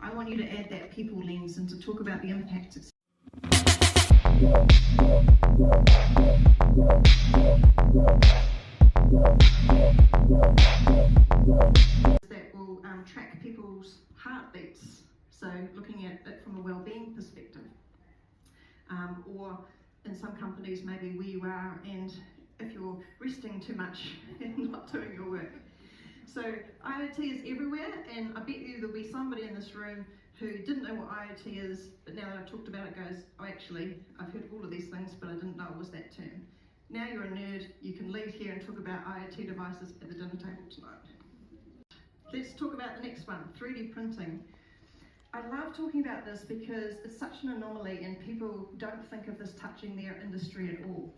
I want you to add that people lens and to talk about the impact that will track people's heartbeats. So looking at it from a well-being perspective, or in some companies maybe where you are and if you're resting too much and not doing your work. So IoT is everywhere, and I bet you there'll be somebody in this room who didn't know what IoT is, but now that I've talked about it goes, oh actually, I've heard of all of these things, but I didn't know it was that term. Now you're a nerd, you can leave here and talk about IoT devices at the dinner table tonight. Let's talk about the next one, 3D printing. I love talking about this because it's such an anomaly and people don't think of this touching their industry at all.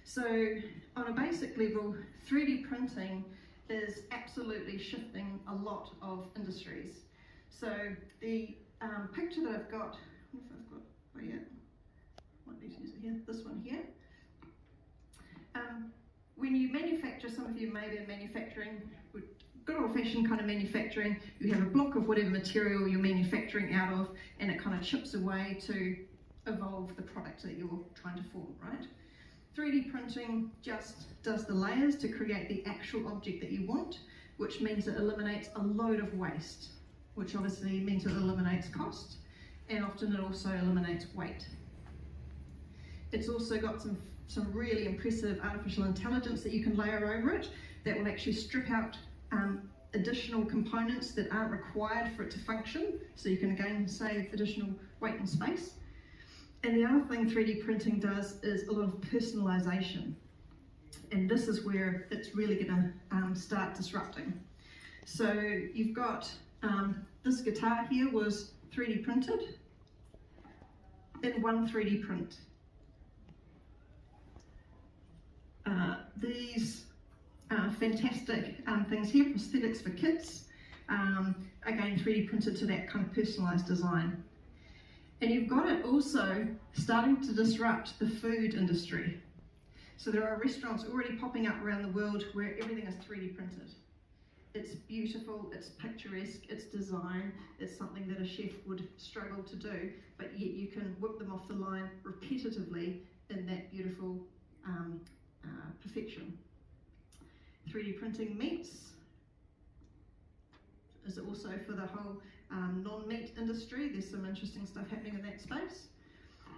So on a basic level, 3D printing is absolutely shifting a lot of industries. So the picture that I've got, oh yeah, might need to use it here, this one here. When you manufacture, some of you may be in manufacturing, good old-fashioned kind of manufacturing, you have a block of whatever material you're manufacturing out of, and it kind of chips away to evolve the product that you're trying to form, right? 3D printing just does the layers to create the actual object that you want, which means it eliminates a load of waste, which obviously means it eliminates cost, and often it also eliminates weight. It's also got some really impressive artificial intelligence that you can layer over it that will actually strip out additional components that aren't required for it to function, so you can again save additional weight and space. And the other thing 3D printing does is a lot of personalization, and this is where it's really going to start disrupting. So you've got this guitar here was 3D printed in one 3D print. These fantastic things here, prosthetics for kids, again 3D printed to that kind of personalised design. And you've got it also starting to disrupt the food industry. So there are restaurants already popping up around the world where everything is 3D printed. It's beautiful, it's picturesque, it's design, it's something that a chef would struggle to do, but yet you can whip them off the line repetitively in that beautiful perfection. 3D printing meats is also for the whole non-meat industry. There's some interesting stuff happening in that space,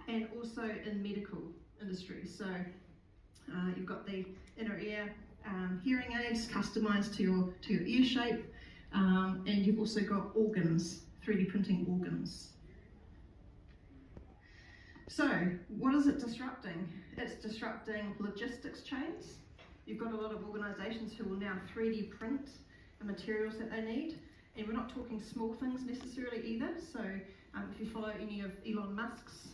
and also in medical industry. So you've got the inner ear hearing aids customized to your ear shape, and you've also got organs, 3D printing organs. So what is it disrupting? It's disrupting logistics chains. You've got a lot of organisations who will now 3D print the materials that they need. And we're not talking small things necessarily either. So if you follow any of Elon Musk's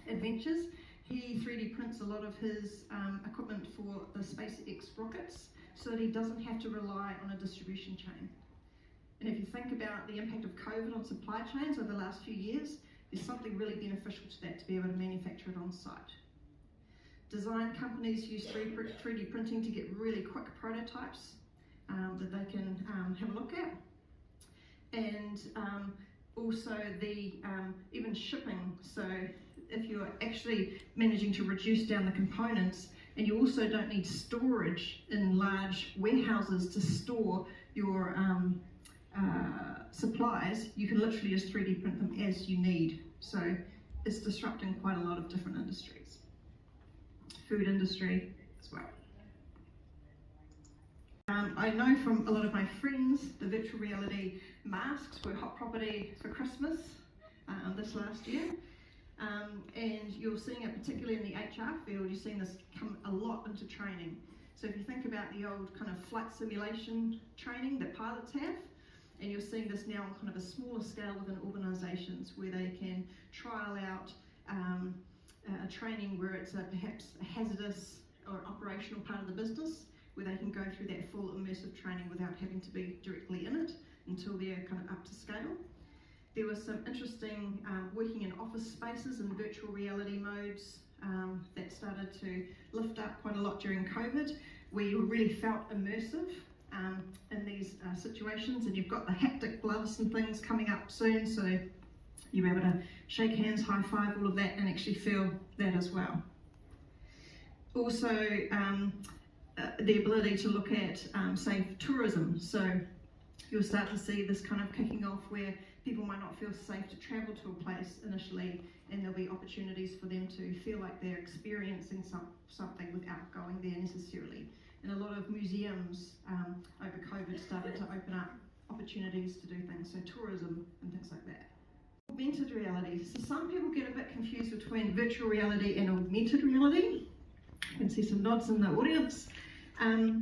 adventures, he 3D prints a lot of his equipment for the SpaceX rockets so that he doesn't have to rely on a distribution chain. And if you think about the impact of COVID on supply chains over the last few years, there's something really beneficial to that, to be able to manufacture it on site. Design companies use 3D printing to get really quick prototypes that they can have a look at, and also the even shipping. So if you're actually managing to reduce down the components, and you also don't need storage in large warehouses to store your supplies, you can literally just 3D print them as you need. So it's disrupting quite a lot of different industries. Food industry as well. I know from a lot of my friends, the virtual reality masks were hot property for Christmas this last year. And you're seeing it particularly in the HR field, you're seeing this come a lot into training. So if you think about the old kind of flight simulation training that pilots have, and you're seeing this now on kind of a smaller scale within organisations where they can trial out a training where it's perhaps a hazardous or operational part of the business, where they can go through that full immersive training without having to be directly in it until they're kind of up to scale. There was some interesting working in office spaces and virtual reality modes that started to lift up quite a lot during COVID, where you really felt immersive in these situations, and you've got the haptic gloves and things coming up soon, so you'll be able to shake hands, high five, all of that, and actually feel that as well. Also, the ability to look at safe tourism. So you'll start to see this kind of kicking off where people might not feel safe to travel to a place initially, and there'll be opportunities for them to feel like they're experiencing something without going there necessarily. And a lot of museums over COVID started to open up opportunities to do things, so tourism and things like that. Augmented reality. So some people get a bit confused between virtual reality and augmented reality. You can see some nods in the audience.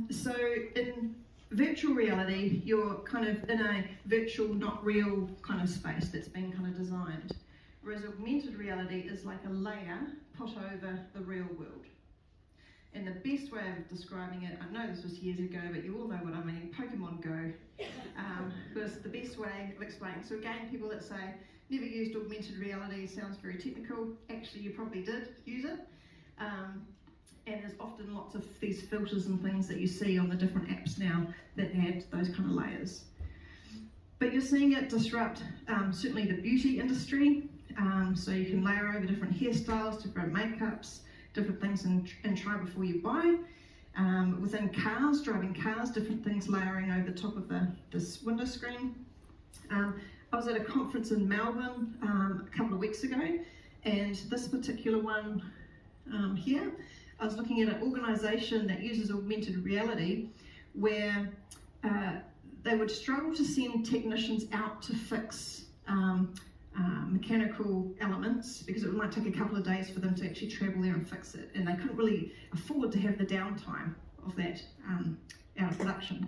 So in virtual reality, you're kind of in a virtual, not real kind of space that's been kind of designed. Whereas augmented reality is like a layer put over the real world. And the best way of describing it, I know this was years ago, but you all know what I mean, Pokemon Go, was the best way of explaining. So again, people that say, never used augmented reality, sounds very technical, actually you probably did use it. And there's often lots of these filters and things that you see on the different apps now that add those kind of layers. But you're seeing it disrupt certainly the beauty industry. So you can layer over different hairstyles, different makeups, different things and try before you buy. Within cars, driving cars, different things layering over the top of this window screen. I was at a conference in Melbourne a couple of weeks ago, and this particular one here, I was looking at an organisation that uses augmented reality where they would struggle to send technicians out to fix mechanical elements because it might take a couple of days for them to actually travel there and fix it, and they couldn't really afford to have the downtime of that out of production.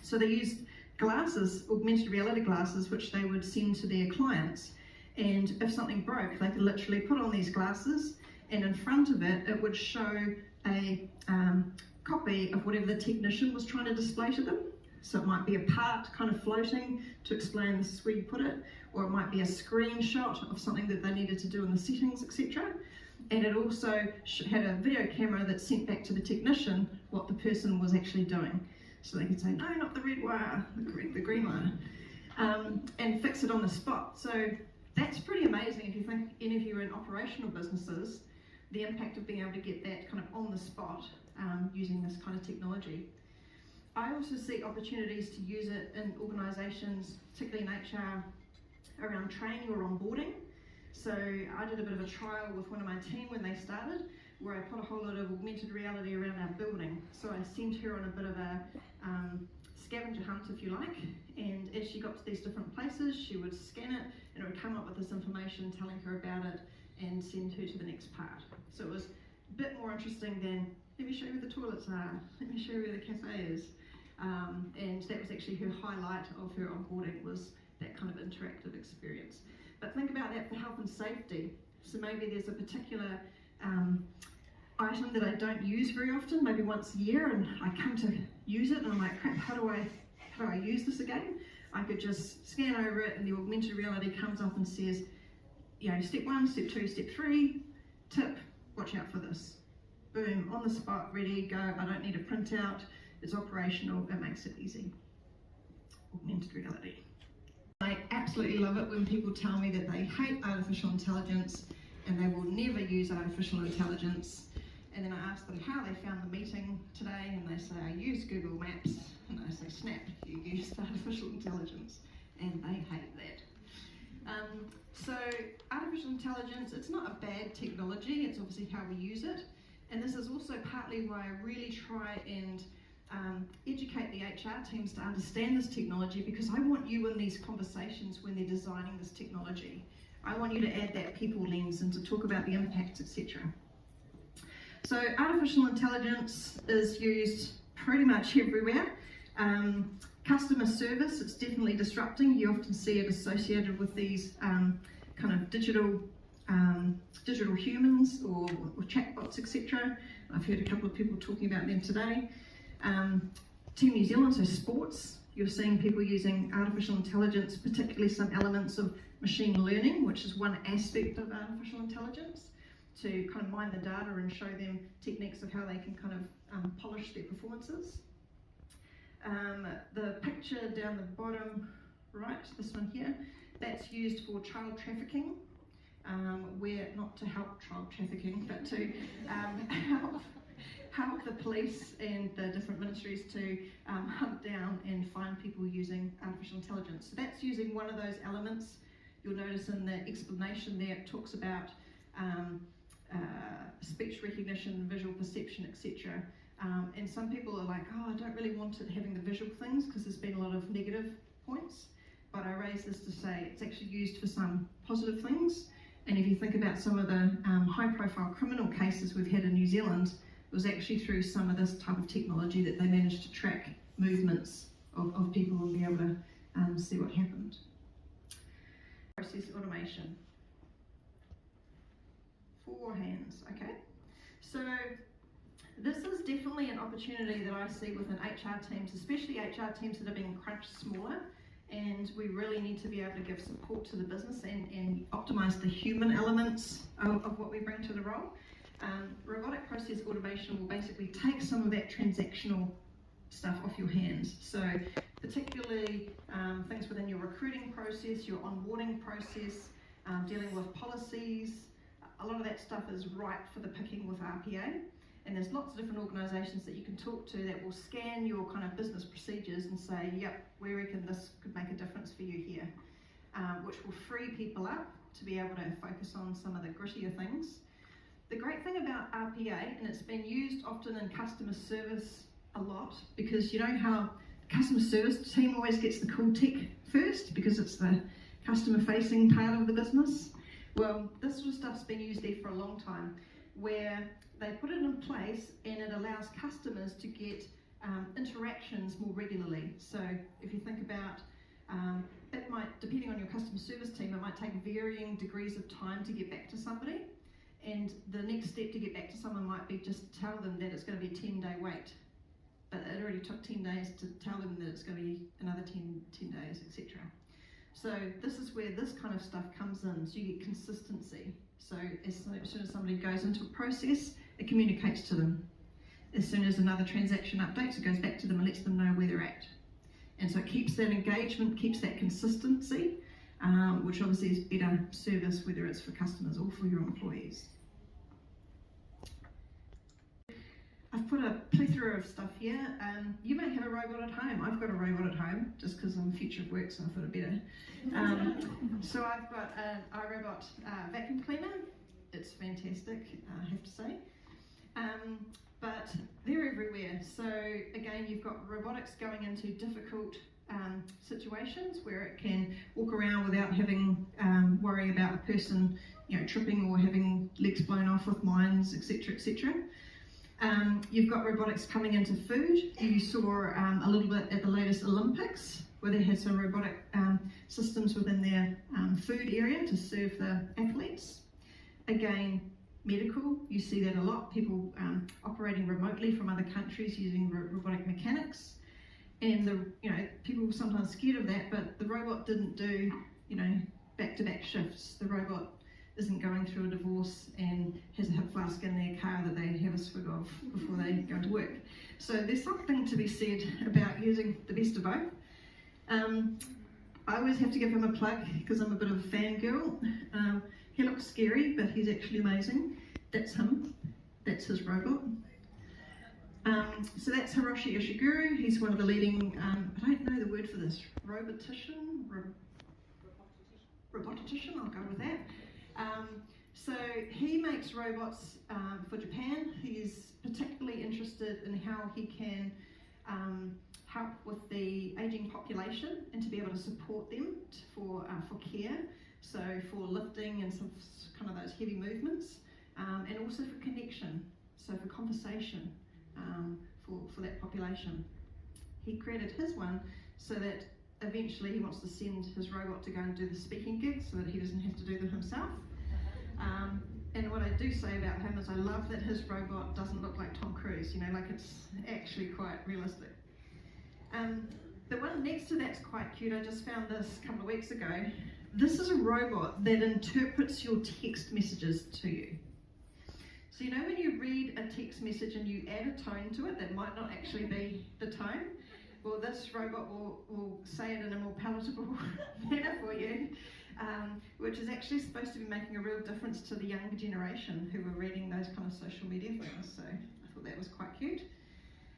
So they used glasses, augmented reality glasses, which they would send to their clients, and if something broke, they could literally put on these glasses, and in front of it, it would show a copy of whatever the technician was trying to display to them. So it might be a part kind of floating to explain this is where you put it, or it might be a screenshot of something that they needed to do in the settings, etc. And it also had a video camera that sent back to the technician what the person was actually doing. So they could say, no, not the red wire, the green wire, and fix it on the spot. So that's pretty amazing if you think any of you are in operational businesses, the impact of being able to get that kind of on the spot using this kind of technology. I also see opportunities to use it in organisations, particularly in HR, around training or onboarding. So I did a bit of a trial with one of my team when they started, where I put a whole lot of augmented reality around our building. So I sent her on a bit of a scavenger hunt, if you like, and as she got to these different places, she would scan it and it would come up with this information telling her about it and send her to the next part. So it was a bit more interesting than, let me show you where the toilets are, let me show you where the cafe is. And that was actually her highlight of her onboarding, was that kind of interactive experience. But think about that for health and safety. So maybe there's a particular item that I don't use very often, maybe once a year, and I come to use it and I'm like, crap, how do I use this again? I could just scan over it and the augmented reality comes up and says, you know, step 1, step 2, step 3, tip, watch out for this. Boom, on the spot, ready, go, I don't need a printout, it's operational, it makes it easy. Augmented reality. I absolutely love it when people tell me that they hate artificial intelligence and they will never use artificial intelligence. And then I ask them how they found the meeting today, and they say, I use Google Maps. And I say, snap, you used artificial intelligence. And they hate that. So artificial intelligence, it's not a bad technology, it's obviously how we use it. And this is also partly why I really try and educate the HR teams to understand this technology, because I want you in these conversations when they're designing this technology. I want you to add that people lens and to talk about the impacts, etc. So artificial intelligence is used pretty much everywhere. Customer service, it's definitely disrupting. You often see it associated with these kind of digital humans or chatbots, etc. I've heard a couple of people talking about them today. Team New Zealand, so sports, you're seeing people using artificial intelligence, particularly some elements of machine learning, which is one aspect of artificial intelligence, to kind of mine the data and show them techniques of how they can kind of polish their performances. The picture down the bottom right, this one here, that's used for child trafficking, where not to help child trafficking, but to help the police and the different ministries to hunt down and find people using artificial intelligence. So that's using one of those elements. You'll notice in the explanation there it talks about speech recognition, visual perception, etc. And some people are like, oh, I don't really want it having the visual things because there's been a lot of negative points. But I raise this to say it's actually used for some positive things. And if you think about some of the high-profile criminal cases we've had in New Zealand, it was actually through some of this type of technology that they managed to track movements of people and be able to see what happened. Process automation. 4 hands, okay? So this is definitely an opportunity that I see within HR teams, especially HR teams that are being crunched smaller, and we really need to be able to give support to the business and optimize the human elements of what we bring to the role. Robotic process automation will basically take some of that transactional stuff off your hands. So particularly things within your recruiting process, your onboarding process, dealing with policies, a lot of that stuff is ripe for the picking with RPA. And there's lots of different organisations that you can talk to that will scan your kind of business procedures and say, yep, we reckon this could make a difference for you here, which will free people up to be able to focus on some of the grittier things. The great thing about RPA, and it's been used often in customer service a lot, because you know how the customer service team always gets the cool tech first because it's the customer facing part of the business. Well, this sort of stuff's been used there for a long time, where they put it in place and it allows customers to get interactions more regularly. So if you think about, it might, depending on your customer service team, it might take varying degrees of time to get back to somebody. And the next step to get back to someone might be just tell them that it's going to be a 10-day wait. But it already took 10 days to tell them that it's going to be another 10 days, etc. So this is where this kind of stuff comes in, so you get consistency. So as soon as somebody goes into a process, it communicates to them. As soon as another transaction updates, it goes back to them and lets them know where they're at. And so it keeps that engagement, keeps that consistency, which obviously is better service, whether it's for customers or for your employees. I've put a plethora of stuff here. You may have a robot at home. I've got a robot at home, just because I'm future of work, so I thought it'd better. So I've got an iRobot vacuum cleaner. It's fantastic, I have to say. But they're everywhere. So again, you've got robotics going into difficult situations where it can walk around without having worry about a person, tripping or having legs blown off with mines, etc., etc. You've got robotics coming into food. You saw a little bit at the latest Olympics where they had some robotic systems within their food area to serve the athletes. Again, medical, you see that a lot, people operating remotely from other countries using robotic mechanics. And people were sometimes scared of that, but the robot didn't do back-to-back shifts. The robot isn't going through a divorce and has a hip flask in their car that they have a swig of before they go to work. So there's something to be said about using the best of both. I always have to give him a plug because I'm a bit of a fangirl. He looks scary, but he's actually amazing. That's him. That's his robot. So that's Hiroshi Ishiguro. He's one of the leading, I don't know the word for this, robotician? Robotician, I'll go with that. So he makes robots for Japan. He's particularly interested in how he can help with the aging population and to be able to support them for care. So for lifting and some kind of those heavy movements, and also for connection, so for conversation for that population. He created his one so that eventually he wants to send his robot to go and do the speaking gigs so that he doesn't have to do them himself. And what I do say about him is I love that his robot doesn't look like Tom Cruise, like it's actually quite realistic. The one next to that's quite cute. I just found this a couple of weeks ago. This is a robot that interprets your text messages to you. So when you read a text message and you add a tone to it that might not actually be the tone, well, this robot will say it in a more palatable manner for you, which is actually supposed to be making a real difference to the younger generation who were reading those kind of social media things. So I thought that was quite cute.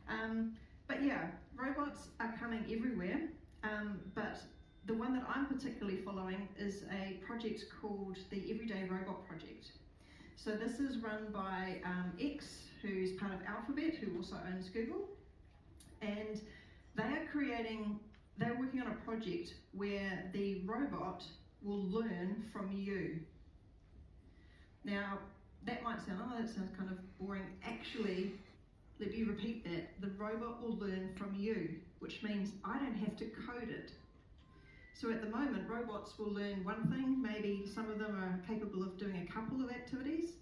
But yeah, robots are coming everywhere, but the one that I'm particularly following is a project called the Everyday Robot Project. So this is run by X, who's part of Alphabet, who also owns Google, and they're working on a project where the robot will learn from you. Now, that might sound, oh, that sounds kind of boring. Actually, let me repeat that. The robot will learn from you, which means I don't have to code it. So at the moment, robots will learn one thing, maybe some of them are capable of doing a couple of activities,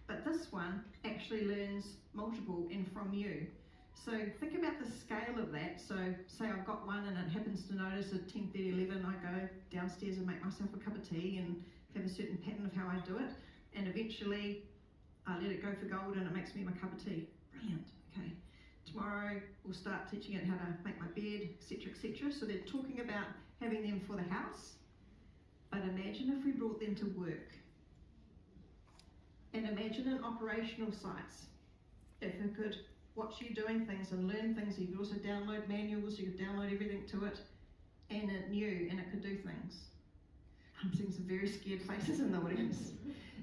but this one actually learns multiple and from you. So think about the scale of that. So say I've got one and it happens to notice at 10:30, 11, I go downstairs and make myself a cup of tea and have a certain pattern of how I do it, and eventually I let it go for gold and it makes me my cup of tea. Brilliant, okay. Tomorrow we'll start teaching it how to make my bed, etc., etc. So they're talking about having them for the house, but imagine if we brought them to work. And imagine in operational sites, if it could watch you doing things and learn things. You could also download manuals, you could download everything to it, and it knew and it could do things. I'm seeing some very scared faces in the audience.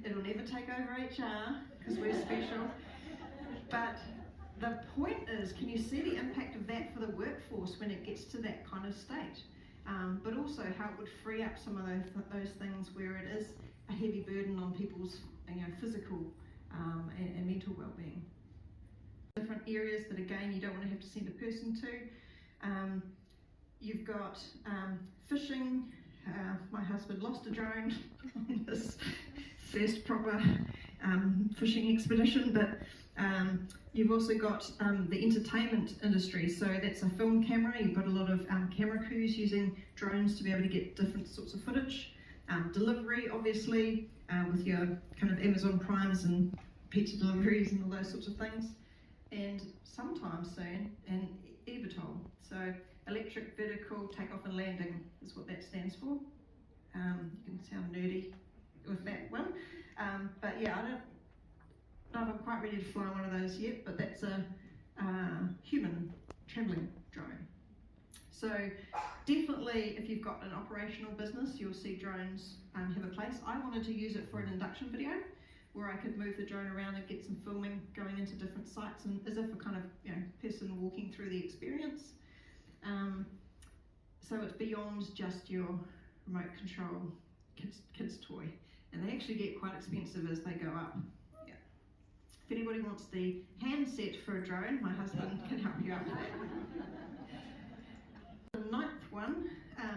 It'll never take over HR because we're special. But the point is, can you see the impact of that for the workforce when it gets to that kind of state? But also how it would free up some of those things where it is a heavy burden on people's physical and mental well-being. Different areas that again you don't want to have to send a person to. You've got fishing. My husband lost a drone on this first proper fishing expedition, but you've also got the entertainment industry. So that's a film camera. You've got a lot of camera crews using drones to be able to get different sorts of footage. Delivery, obviously, with your kind of Amazon Primes and pizza deliveries and all those sorts of things. And sometime soon, an eVTOL. So electric vertical takeoff and landing is what that stands for. You can sound nerdy with that one. But yeah, I don't know if I'm quite ready to fly one of those yet, but that's a human traveling drone. So definitely if you've got an operational business, you'll see drones have a place. I wanted to use it for an induction video where I could move the drone around and get some filming going into different sites, and as if a kind of person walking through the experience. So it's beyond just your remote control kids toy, and they actually get quite expensive as they go up. Yeah. If anybody wants the handset for a drone, my husband can help you out with that. The ninth one,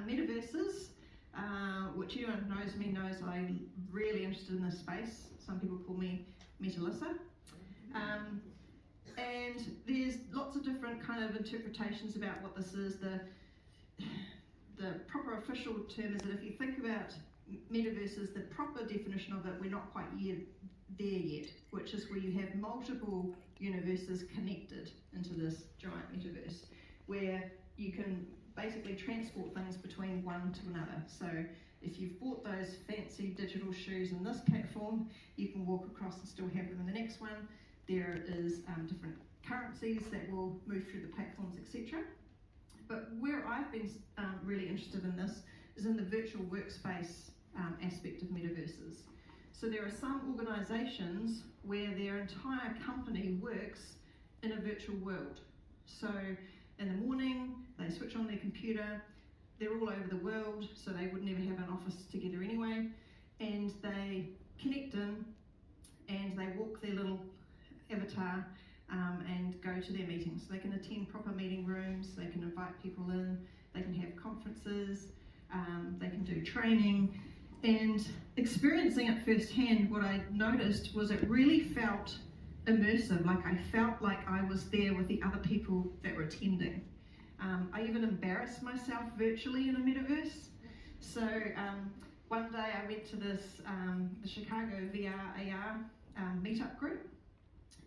metaverses, which anyone knows me knows I'm really interested in this space. Some people call me Metalissa. And there's lots of different kind of interpretations about what this is. The proper official term is that if you think about metaverses, the proper definition of it, we're not quite there yet, which is where you have multiple universes connected into this giant metaverse, where you can basically transport things between one to another. So if you've bought those fancy digital shoes in this platform, you can walk across and still have them in the next one. There is different currencies that will move through the platforms, etc. But where I've been really interested in this is in the virtual workspace aspect of metaverses. So there are some organisations where their entire company works in a virtual world. So in the morning, they switch on their computer, they're all over the world, so they would never have an office together anyway, and they connect in and they walk their little avatar and go to their meetings. So they can attend proper meeting rooms, they can invite people in, they can have conferences, they can do training. And experiencing it firsthand, what I noticed was it really felt immersive, like I felt like I was there with the other people that were attending. I even embarrassed myself virtually in a metaverse. So one day I went to this, the Chicago VR AR meetup group,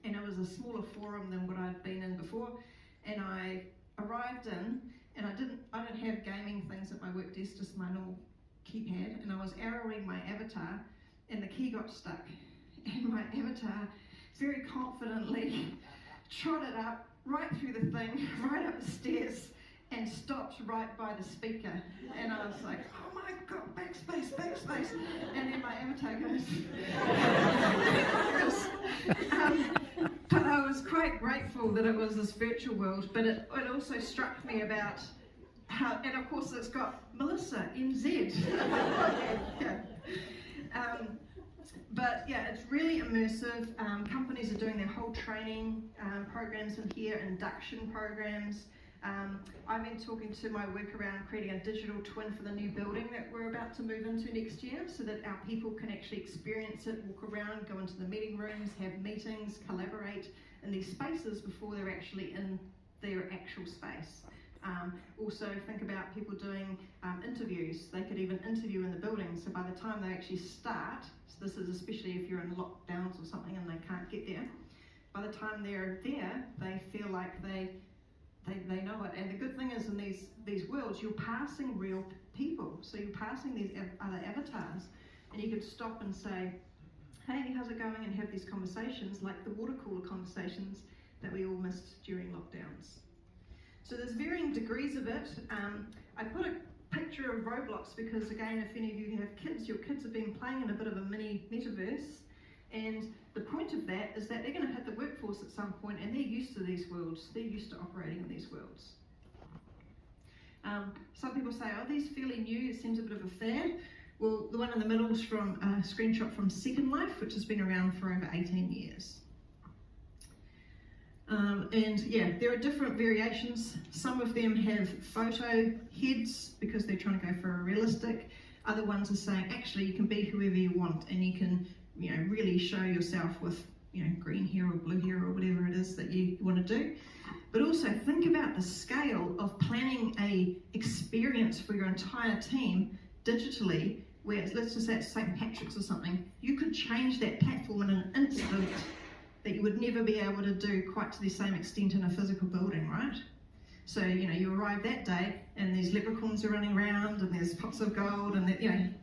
and it was a smaller forum than what I'd been in before, and I arrived in, and I don't have gaming things at my work desk, just my normal keypad, and I was arrowing my avatar, and the key got stuck, and my avatar very confidently trotted up right through the thing, right up the stairs, and stopped right by the speaker. And I was like, oh my god, backspace, backspace. And then my avatar goes. But I was quite grateful that it was this virtual world, but it also struck me about how, and of course it's got Melissa, NZ. Yeah. But yeah, it's really immersive. Companies are doing their whole training programs in here, induction programs. I've been talking to my work around creating a digital twin for the new building that we're about to move into next year, so that our people can actually experience it, walk around, go into the meeting rooms, have meetings, collaborate in these spaces before they're actually in their actual space. Also think about people doing interviews. They could even interview in the building, so by the time they actually start, so this is especially if you're in lockdowns or something and they can't get there, by the time they're there, they feel like they know it. And the good thing is, in these worlds, you're passing real people. So you're passing these other avatars, and you could stop and say, hey, how's it going, and have these conversations like the water cooler conversations that we all missed during lockdowns. So there's varying degrees of it. I put a picture of Roblox because, again, if any of you have kids, your kids have been playing in a bit of a mini metaverse. And the point of that is that they're going to hit the workforce at some point, and they're used to these worlds. They're used to operating in these worlds. Some people say, oh, these fairly new, it seems a bit of a fad. Well, the one in the middle is from a screenshot from Second Life, which has been around for over 18 years. And yeah, there are different variations. Some of them have photo heads because they're trying to go for a realistic. Other ones are saying, actually, you can be whoever you want, and you can, really show yourself with, green hair or blue hair or whatever it is that you want to do. But also think about the scale of planning a experience for your entire team digitally, where, let's just say it's St. Patrick's or something, you could change that platform in an instant that you would never be able to do quite to the same extent in a physical building, right? So, you arrive that day and these leprechauns are running around and there's pots of gold and,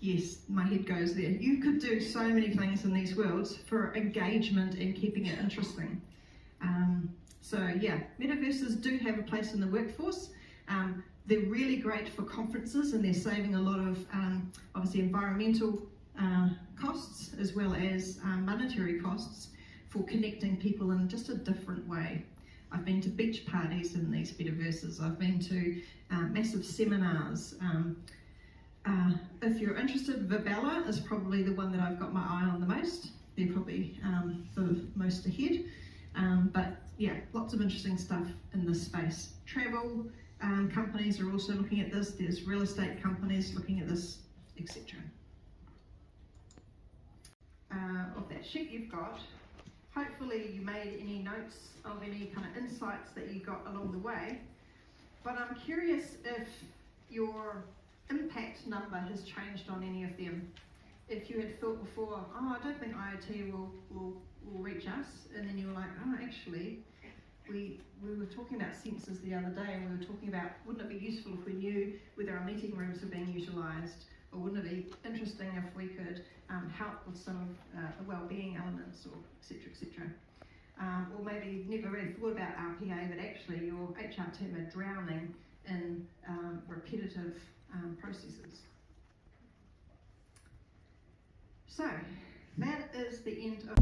yes, my head goes there. You could do so many things in these worlds for engagement and keeping it interesting. So yeah, metaverses do have a place in the workforce. They're really great for conferences, and they're saving a lot of, obviously, environmental costs as well as monetary costs for connecting people in just a different way. I've been to beach parties in these metaverses. I've been to massive seminars. If you're interested, Verbella is probably the one that I've got my eye on the most. They're probably the most ahead. But yeah, lots of interesting stuff in this space. Travel companies are also looking at this. There's real estate companies looking at this, etc. Of that sheet you've got, hopefully you made any notes of any kind of insights that you got along the way. But I'm curious if your impact number has changed on any of them. If you had thought before, oh, I don't think IoT will reach us, and then you were like, oh, actually, we were talking about sensors the other day, and we were talking about, wouldn't it be useful if we knew whether our meeting rooms are being utilised, or wouldn't it be interesting if we could help with some of the well-being elements, or etc., etc. Or maybe you've never really thought about RPA, but actually your HR team are drowning in repetitive processes. So that is the end of